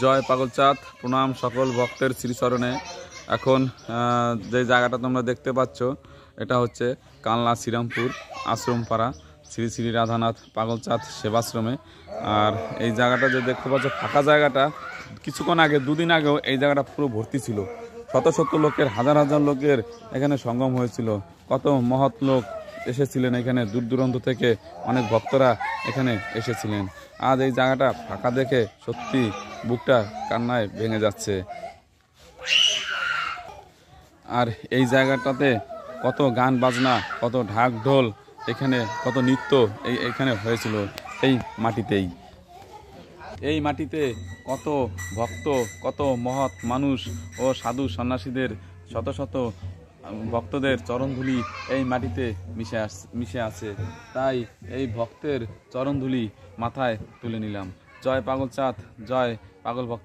জয় পাগলচাঁদ, প্রণাম সকল ভক্তের শ্রীচরণে। এখন যে জায়গাটা তোমরা দেখতে পাচ্ছ এটা হচ্ছে কালনা শ্রীরামপুর আশ্রমপাড়া শ্রী শ্রী রাধানাথ পাগলচাঁদ সেবাশ্রমে। আর এই জায়গাটা যে দেখতে পাচ্ছ ফাঁকা জায়গাটা, কিছুক্ষণ আগে দুদিন আগেও এই জায়গাটা পুরো ভর্তি ছিল। শত শত লোকের, হাজার হাজার লোকের এখানে সঙ্গম হয়েছিল। কত মহৎ লোক এসেছিলেন এখানে, দূর দূরান্ত থেকে অনেক ভক্তরা এখানে এসেছিলেন। আজ এই জায়গাটা ফাঁকা দেখে সত্যি বুকটা কান্নায় ভেঙে যাচ্ছে। আর এই জায়গাটাতে কত গান বাজনা, কত ঢাক ঢোল, এখানে কত নৃত্য এখানে হয়েছিল এই মাটিতেই। এই মাটিতে কত ভক্ত, কত মহৎ মানুষ ও সাধু সন্ন্যাসীদের শত শত ভক্তদের চরণধুলি এই মাটিতে মিশে আছে। তাই এই ভক্তের চরণধুলি মাথায় তুলে নিলাম। জয় পাগলচাঁদ, জয় পাগল ভক্ত।